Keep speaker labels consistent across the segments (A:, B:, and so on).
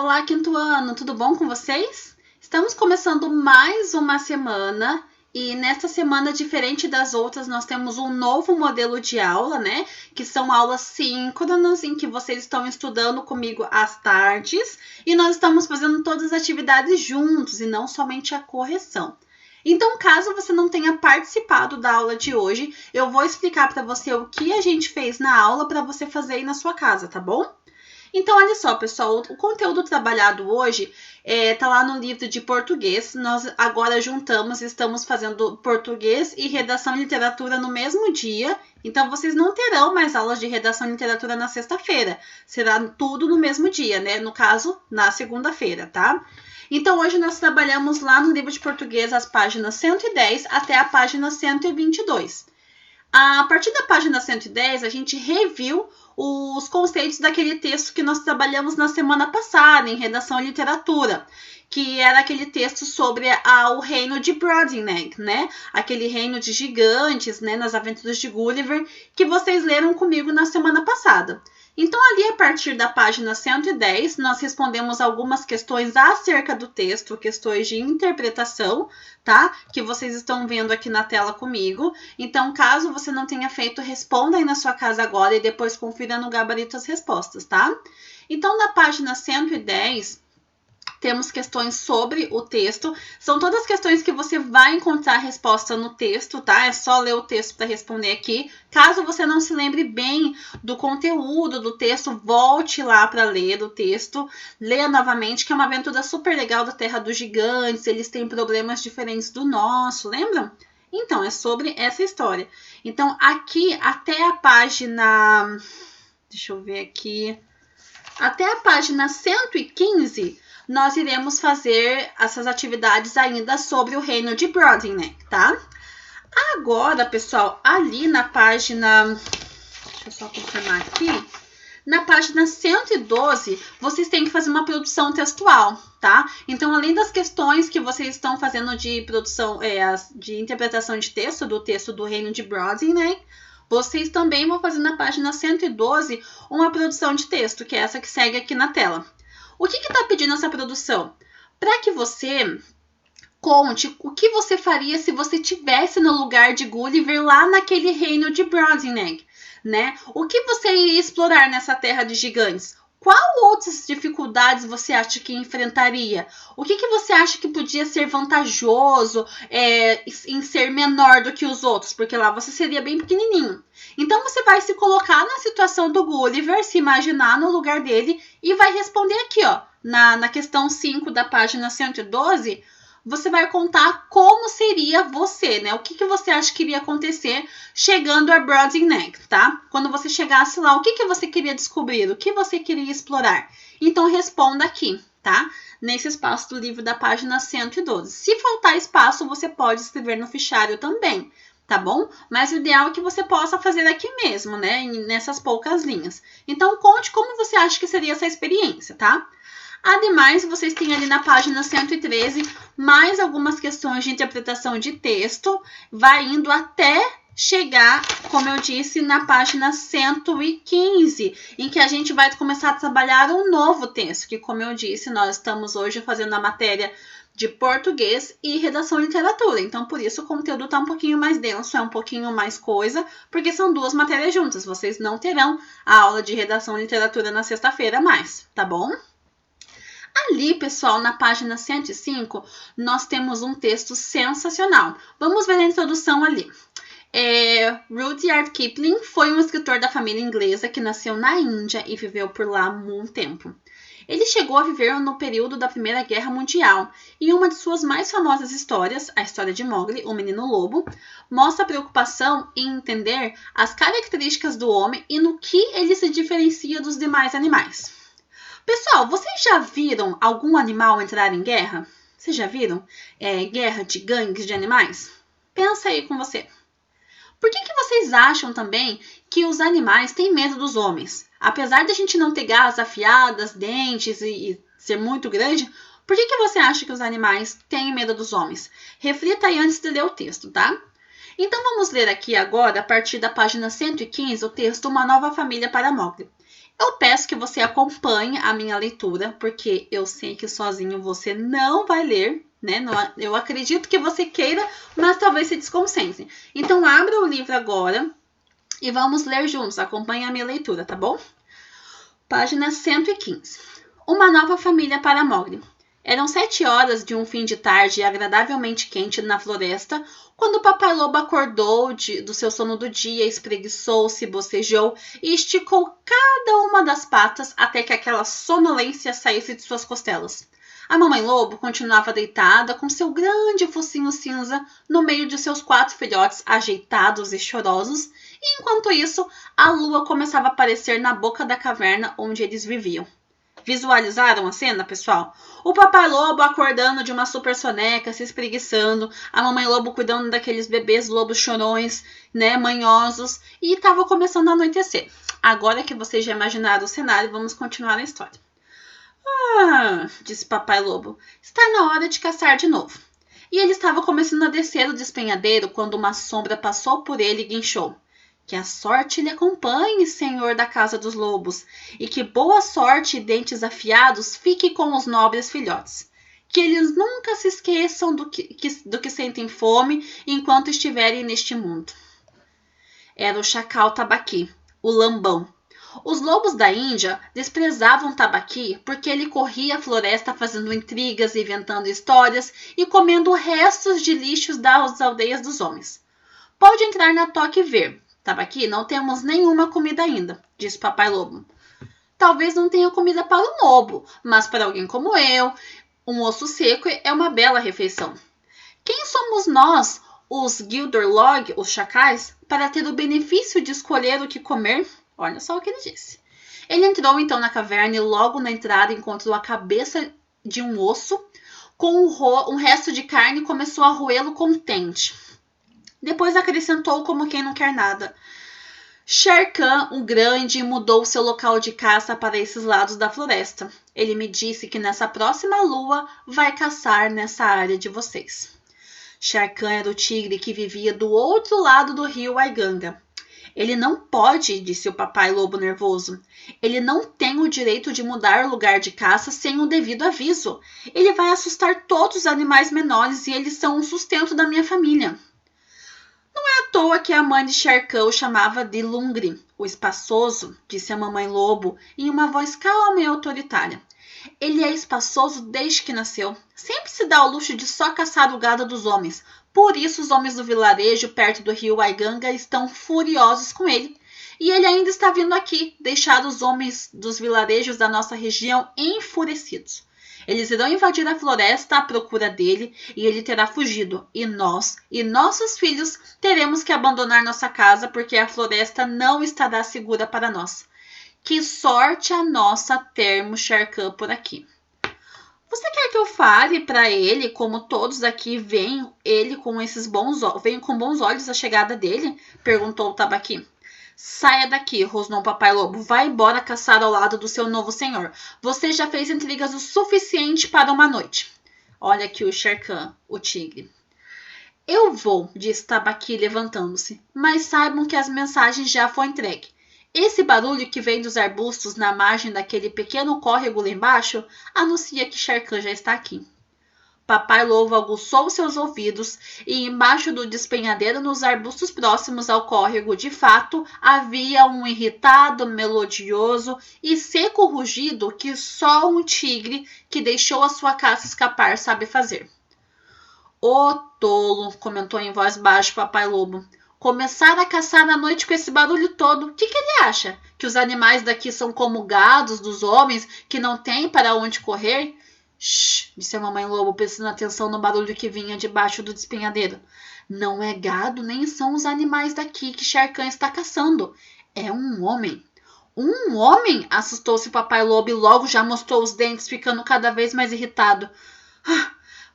A: Olá, quinto ano, tudo bom com vocês? Estamos começando mais uma semana e nesta semana, diferente das outras, nós temos um novo modelo de aula, né? Que são aulas síncronas, em que vocês estão estudando comigo às tardes e nós estamos fazendo todas as atividades juntos e não somente a correção. Então, caso você não tenha participado da aula de hoje, eu vou explicar para você o que a gente fez na aula para você fazer aí na sua casa, tá bom? Então, olha só, pessoal, o conteúdo trabalhado hoje tá lá no livro de português. Nós agora juntamos, estamos fazendo português e redação e literatura no mesmo dia. Então, vocês não terão mais aulas de redação e literatura na sexta-feira. Será tudo no mesmo dia, né? No caso, na segunda-feira, tá? Então, hoje nós trabalhamos lá no livro de português as páginas 110 até a página 122. A partir da página 110, a gente reviu os conceitos daquele texto que nós trabalhamos na semana passada, em redação e literatura, que era aquele texto sobre o reino de Brobdingnag, né? Aquele reino de gigantes, né? Nas aventuras de Gulliver, que vocês leram comigo na semana passada. Então, ali, a partir da página 110, nós respondemos algumas questões acerca do texto, questões de interpretação, tá? Que vocês estão vendo aqui na tela comigo. Então, caso você não tenha feito, responda aí na sua casa agora e depois confira no gabarito as respostas, tá? Então, na página 110... temos questões sobre o texto. São todas questões que você vai encontrar a resposta no texto, tá? É só ler o texto para responder aqui. Caso você não se lembre bem do conteúdo do texto, volte lá para ler o texto. Leia novamente, que é uma aventura super legal da Terra dos Gigantes. Eles têm problemas diferentes do nosso, lembram? Então, é sobre essa história. Então, aqui até a página... deixa eu ver aqui. Até a página 115... nós iremos fazer essas atividades ainda sobre o reino de Brobdingnag, tá? Agora, pessoal, ali na página... deixa eu só confirmar aqui. Na página 112, vocês têm que fazer uma produção textual, tá? Então, além das questões que vocês estão fazendo de produção, de interpretação de texto, do texto do reino de Brobdingnag, vocês também vão fazer na página 112 uma produção de texto, que é essa que segue aqui na tela. O que está pedindo essa produção? Para que você conte o que você faria se você estivesse no lugar de Gulliver lá naquele reino de Brobdingnag, né? O que você iria explorar nessa terra de gigantes? Qual outras dificuldades você acha que enfrentaria? O que você acha que podia ser vantajoso em ser menor do que os outros? Porque lá você seria bem pequenininho. Então, você vai se colocar na situação do Gulliver, se imaginar no lugar dele e vai responder aqui, ó, na questão 5 da página 112, você vai contar como seria você, né? O que você acha que iria acontecer chegando a Brobdingnag, tá? Quando você chegasse lá, o que você queria descobrir? O que você queria explorar? Então, responda aqui, tá? Nesse espaço do livro da página 112. Se faltar espaço, você pode escrever no fichário também, tá bom? Mas o ideal é que você possa fazer aqui mesmo, né? Nessas poucas linhas. Então, conte como você acha que seria essa experiência, tá? Ademais, vocês têm ali na página 113 mais algumas questões de interpretação de texto, vai indo até chegar, como eu disse, na página 115, em que a gente vai começar a trabalhar um novo texto, que, como eu disse, nós estamos hoje fazendo a matéria de português e redação e literatura. Então, por isso, o conteúdo está um pouquinho mais denso, é um pouquinho mais coisa, porque são duas matérias juntas. Vocês não terão a aula de redação e literatura na sexta-feira mais, tá bom? Ali, pessoal, na página 105, nós temos um texto sensacional. Vamos ver a introdução ali. Rudyard Kipling foi um escritor da família inglesa que nasceu na Índia e viveu por lá há muito tempo. Ele chegou a viver no período da Primeira Guerra Mundial e uma de suas mais famosas histórias, a história de Mowgli, o Menino Lobo, mostra a preocupação em entender as características do homem e no que ele se diferencia dos demais animais. Pessoal, vocês já viram algum animal entrar em guerra? Vocês já viram guerra de gangues de animais? Pensa aí com você. Por que vocês acham também que os animais têm medo dos homens? Apesar de a gente não ter garras afiadas, dentes e ser muito grande, por que você acha que os animais têm medo dos homens? Reflita aí antes de ler o texto, tá? Então vamos ler aqui agora, a partir da página 115, o texto Uma Nova Família para Mowgli. Eu peço que você acompanhe a minha leitura, porque eu sei que sozinho você não vai ler, né? Eu acredito que você queira, mas talvez se desconcentre. Então, abra o livro agora e vamos ler juntos. Acompanhe a minha leitura, tá bom? Página 115. Uma nova família para Mowgli. Eram 7 horas de um fim de tarde agradavelmente quente na floresta, quando o Papai Lobo acordou do seu sono do dia, espreguiçou-se, bocejou e esticou cada uma das patas até que aquela sonolência saísse de suas costelas. A Mamãe Lobo continuava deitada com seu grande focinho cinza no meio de seus 4 filhotes ajeitados e chorosos, e enquanto isso, a lua começava a aparecer na boca da caverna onde eles viviam. Visualizaram a cena, pessoal? O Papai Lobo acordando de uma super soneca, se espreguiçando, a Mamãe Lobo cuidando daqueles bebês lobos chorões, né, manhosos, e estava começando a anoitecer. Agora que vocês já imaginaram o cenário, vamos continuar a história. Ah, disse Papai Lobo, está na hora de caçar de novo. E ele estava começando a descer o despenhadeiro quando uma sombra passou por ele e guinchou. Que a sorte lhe acompanhe, senhor da casa dos lobos, e que boa sorte e dentes afiados fique com os nobres filhotes. Que eles nunca se esqueçam do que sentem fome enquanto estiverem neste mundo. Era o chacal Tabaqui, o lambão. Os lobos da Índia desprezavam Tabaqui porque ele corria a floresta fazendo intrigas, inventando histórias e comendo restos de lixos das aldeias dos homens. Pode entrar na toca e ver. Tabaqui, não temos nenhuma comida ainda, disse Papai Lobo. Talvez não tenha comida para o lobo, mas para alguém como eu, um osso seco é uma bela refeição. Quem somos nós, os Gildorlog, os chacais, para ter o benefício de escolher o que comer? Olha só o que ele disse. Ele entrou então na caverna e logo na entrada encontrou a cabeça de um osso com um resto de carne e começou a roê-lo contente. Depois acrescentou como quem não quer nada. Shere Khan, o grande, mudou seu local de caça para esses lados da floresta. Ele me disse que nessa próxima lua vai caçar nessa área de vocês. Shere Khan era o tigre que vivia do outro lado do rio Waiganga. Ele não pode, disse o Papai Lobo nervoso. Ele não tem o direito de mudar o lugar de caça sem o devido aviso. Ele vai assustar todos os animais menores e eles são o sustento da minha família. Não é à toa que a mãe de Shere Khan o chamava de Lungri, o espaçoso, disse a Mamãe Lobo em uma voz calma e autoritária. Ele é espaçoso desde que nasceu. Sempre se dá ao luxo de só caçar o gado dos homens. Por isso os homens do vilarejo perto do rio Waiganga estão furiosos com ele. E ele ainda está vindo aqui, deixar os homens dos vilarejos da nossa região enfurecidos. Eles irão invadir a floresta à procura dele e ele terá fugido. E nós e nossos filhos teremos que abandonar nossa casa porque a floresta não estará segura para nós. Que sorte a nossa termos Shere Khan por aqui. Você quer que eu fale para ele como todos aqui veem ele com veem com bons olhos a chegada dele? Perguntou o Tabaqui. Saia daqui, rosnou o Papai Lobo. Vá embora caçar ao lado do seu novo senhor. Você já fez intrigas o suficiente para uma noite. Olha aqui o Shere Khan, o tigre. Eu vou, disse Tabaqui levantando-se, mas saibam que as mensagens já foram entregues. Esse barulho que vem dos arbustos na margem daquele pequeno córrego lá embaixo anuncia que Shere Khan já está aqui. Papai Lobo aguçou seus ouvidos e embaixo do despenhadeiro nos arbustos próximos ao córrego, de fato, havia um irritado, melodioso e seco rugido que só um tigre que deixou a sua caça escapar sabe fazer. Ô tolo, comentou em voz baixa Papai Lobo. Começar a caçar à noite com esse barulho todo. O que ele acha? Que os animais daqui são como gados dos homens que não têm para onde correr? Shhh, disse a Mamãe Lobo, prestando atenção no barulho que vinha debaixo do despenhadeiro. Não é gado, nem são os animais daqui que Shere Khan está caçando. É um homem. Um homem? Assustou-se o Papai Lobo e logo já mostrou os dentes, ficando cada vez mais irritado.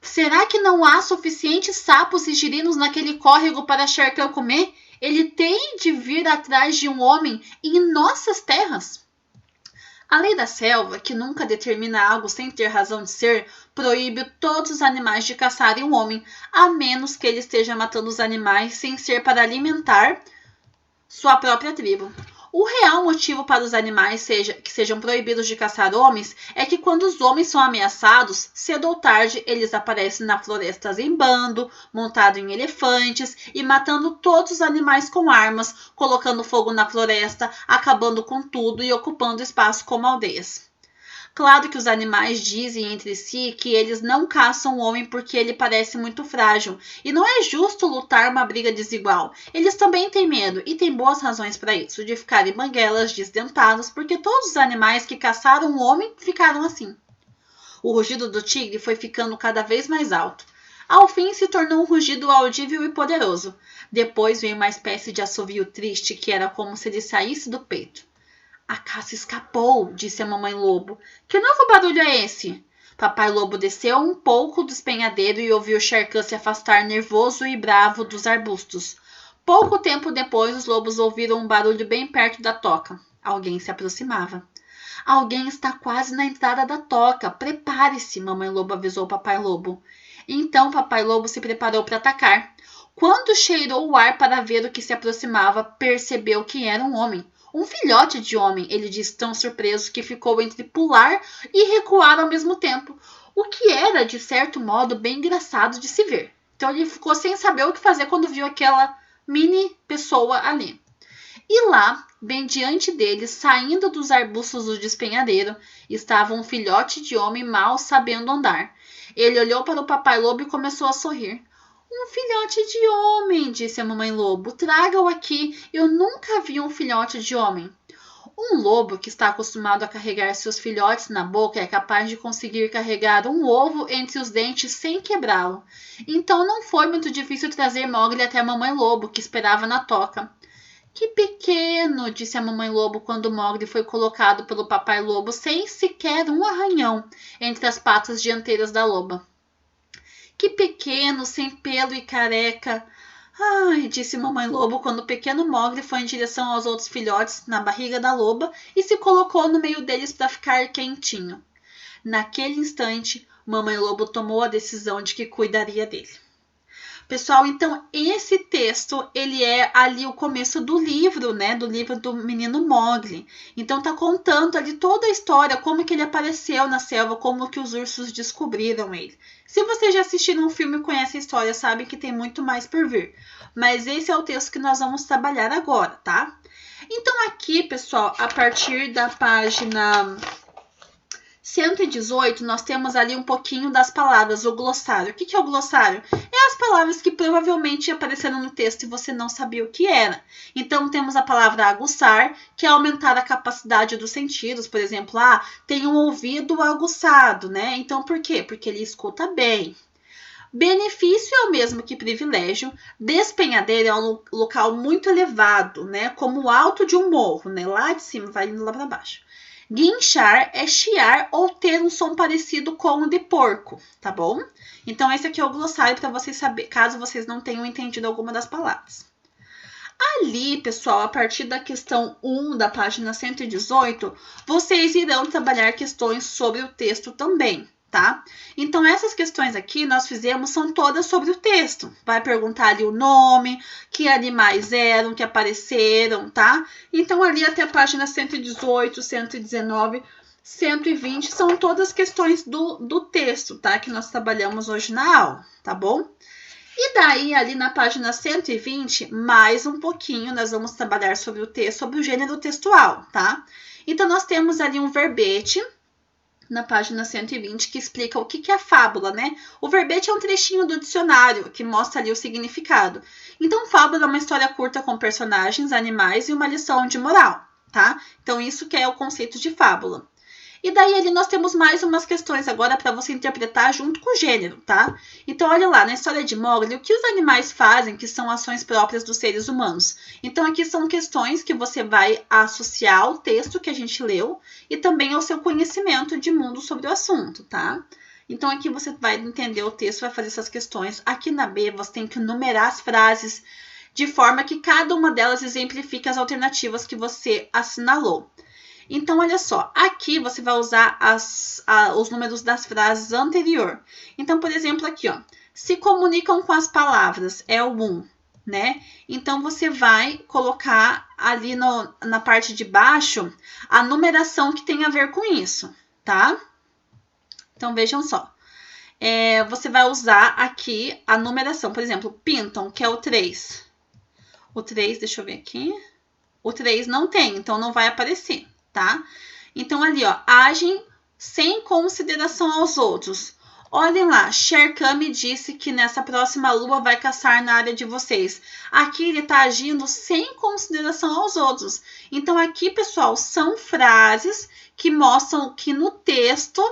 A: Será que não há suficientes sapos e girinos naquele córrego para Shere Khan comer? Ele tem de vir atrás de um homem em nossas terras? A lei da selva, que nunca determina algo sem ter razão de ser, proíbe todos os animais de caçarem um homem, a menos que ele esteja matando os animais sem ser para alimentar sua própria tribo. O real motivo para os animais que sejam proibidos de caçar homens é que quando os homens são ameaçados, cedo ou tarde eles aparecem nas florestas em bando, montados em elefantes e matando todos os animais com armas, colocando fogo na floresta, acabando com tudo e ocupando espaço como aldeias. Claro que os animais dizem entre si que eles não caçam o homem porque ele parece muito frágil. E não é justo lutar uma briga desigual. Eles também têm medo e têm boas razões para isso, de ficarem banguelas, desdentados, porque todos os animais que caçaram o homem ficaram assim. O rugido do tigre foi ficando cada vez mais alto. Ao fim se tornou um rugido audível e poderoso. Depois veio uma espécie de assovio triste que era como se ele saísse do peito. A caça escapou, disse a mamãe lobo. Que novo barulho é esse? Papai lobo desceu um pouco do despenhadeiro e ouviu Shere Khan se afastar nervoso e bravo dos arbustos. Pouco tempo depois, os lobos ouviram um barulho bem perto da toca. Alguém se aproximava. Alguém está quase na entrada da toca. Prepare-se, mamãe lobo avisou papai lobo. Então papai lobo se preparou para atacar. Quando cheirou o ar para ver o que se aproximava, percebeu que era um homem. Um filhote de homem, ele disse tão surpreso que ficou entre pular e recuar ao mesmo tempo, o que era, de certo modo, bem engraçado de se ver. Então ele ficou sem saber o que fazer quando viu aquela mini pessoa ali. E lá, bem diante dele, saindo dos arbustos do despenhadeiro, estava um filhote de homem mal sabendo andar. Ele olhou para o papai lobo e começou a sorrir. Um filhote de homem, disse a mamãe lobo. Traga-o aqui. Eu nunca vi um filhote de homem. Um lobo que está acostumado a carregar seus filhotes na boca é capaz de conseguir carregar um ovo entre os dentes sem quebrá-lo. Então não foi muito difícil trazer Mowgli até a mamãe lobo, que esperava na toca. Que pequeno, disse a mamãe lobo quando Mowgli foi colocado pelo papai lobo sem sequer um arranhão entre as patas dianteiras da loba. Que pequeno, sem pelo e careca. Ai, disse mamãe lobo quando o pequeno Mowgli foi em direção aos outros filhotes na barriga da loba e se colocou no meio deles para ficar quentinho. Naquele instante, mamãe lobo tomou a decisão de que cuidaria dele. Pessoal, então esse texto, ele é ali o começo do livro, né? Do livro do menino Mowgli. Então tá contando ali toda a história, como que ele apareceu na selva, como que os ursos descobriram ele. Se vocês já assistiram um filme e conhecem a história, sabem que tem muito mais por vir. Mas esse é o texto que nós vamos trabalhar agora, tá? Então aqui, pessoal, a partir da página 118, nós temos ali um pouquinho das palavras, o glossário. O que é o glossário? É as palavras que provavelmente apareceram no texto e você não sabia o que era. Então, temos a palavra aguçar, que é aumentar a capacidade dos sentidos. Por exemplo, tem um ouvido aguçado, né? Então, por quê? Porque ele escuta bem. Benefício é o mesmo que privilégio. Despenhadeiro é um local muito elevado, né? Como o alto de um morro, né? Lá de cima, vai indo lá para baixo. Guinchar é chiar ou ter um som parecido com o de porco, tá bom? Então, esse aqui é o glossário para vocês saberem, caso vocês não tenham entendido alguma das palavras. Ali, pessoal, a partir da questão 1 da página 118, vocês irão trabalhar questões sobre o texto também, tá? Então, essas questões aqui nós fizemos são todas sobre o texto. Vai perguntar ali o nome, que animais eram, que apareceram, tá? Então, ali até a página 118, 119, 120 são todas questões do texto, tá? Que nós trabalhamos hoje na aula, tá bom? E daí, ali na página 120, mais um pouquinho, nós vamos trabalhar sobre o texto, sobre o gênero textual, tá? Então, nós temos ali um verbete na página 120, que explica o que é fábula, né? O verbete é um trechinho do dicionário que mostra ali o significado. Então, fábula é uma história curta com personagens, animais e uma lição de moral, tá? Então, isso que é o conceito de fábula. E daí ali nós temos mais umas questões agora para você interpretar junto com o gênero, tá? Então, olha lá, na história de Mowgli, o que os animais fazem que são ações próprias dos seres humanos? Então, aqui são questões que você vai associar ao texto que a gente leu e também ao seu conhecimento de mundo sobre o assunto, tá? Então, aqui você vai entender o texto, vai fazer essas questões. Aqui na B, você tem que numerar as frases de forma que cada uma delas exemplifique as alternativas que você assinalou. Então, olha só, aqui você vai usar os números das frases anterior. Então, por exemplo, aqui, ó, se comunicam com as palavras, é o 1. né? Então, você vai colocar ali na parte de baixo a numeração que tem a ver com isso, tá? Então, vejam só. Você vai usar aqui a numeração. Por exemplo, pintam, que é o 3. O 3, deixa eu ver aqui. O 3 não tem, então não vai aparecer, tá? Então, ali, ó, agem sem consideração aos outros. Olhem lá, Sherkan me disse que nessa próxima lua vai caçar na área de vocês. Aqui ele está agindo sem consideração aos outros. Então, aqui, pessoal, são frases que mostram que no texto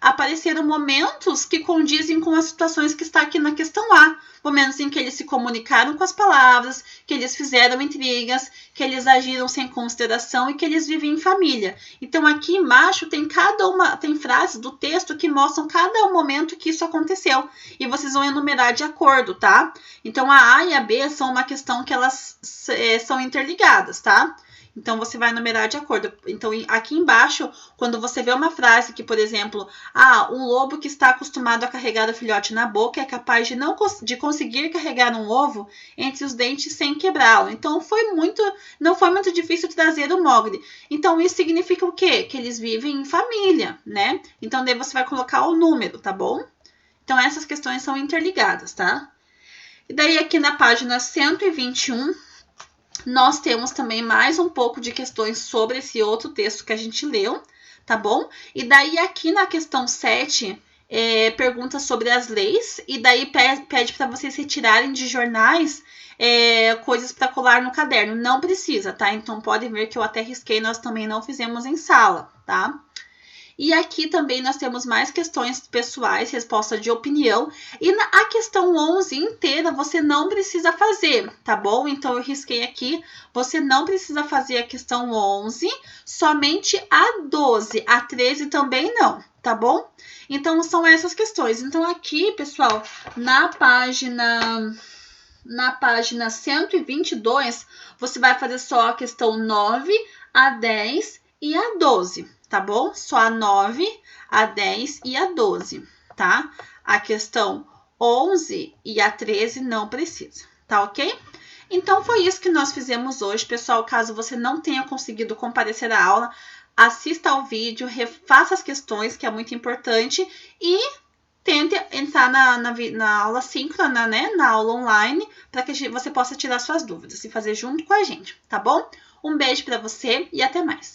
A: apareceram momentos que condizem com as situações que está aqui na questão A. Momentos em que eles se comunicaram com as palavras, que eles fizeram intrigas, que eles agiram sem consideração e que eles vivem em família. Então, aqui embaixo tem tem frases do texto que mostram cada momento que isso aconteceu. E vocês vão enumerar de acordo, tá? Então, a A e a B são uma questão que elas são interligadas, tá? Então, você vai numerar de acordo. Então, aqui embaixo, quando você vê uma frase que, por exemplo, um lobo que está acostumado a carregar o filhote na boca é capaz de conseguir carregar um ovo entre os dentes sem quebrá-lo. Então, não foi muito difícil trazer o Mowgli. Então, isso significa o quê? Que eles vivem em família, né? Então, daí você vai colocar o número, tá bom? Então, essas questões são interligadas, tá? E daí, aqui na página 121... nós temos também mais um pouco de questões sobre esse outro texto que a gente leu, tá bom? E daí aqui na questão 7, pergunta sobre as leis, e daí pede para vocês retirarem de jornais coisas para colar no caderno. Não precisa, tá? Então podem ver que eu até risquei, nós também não fizemos em sala, tá? E aqui também nós temos mais questões pessoais, resposta de opinião. E a questão 11 inteira você não precisa fazer, tá bom? Então, eu risquei aqui. Você não precisa fazer a questão 11, somente a 12. A 13 também não, tá bom? Então, são essas questões. Então, aqui, pessoal, na página 122, você vai fazer só a questão 9, a 10 e a 12. Tá bom? Só a 9, a 10 e a 12, tá? A questão 11 e a 13 não precisa, tá ok? Então, foi isso que nós fizemos hoje, pessoal. Caso você não tenha conseguido comparecer à aula, assista ao vídeo, refaça as questões, que é muito importante, e tente entrar na aula síncrona, né? Na aula online, para que você possa tirar suas dúvidas e fazer junto com a gente, tá bom? Um beijo para você e até mais!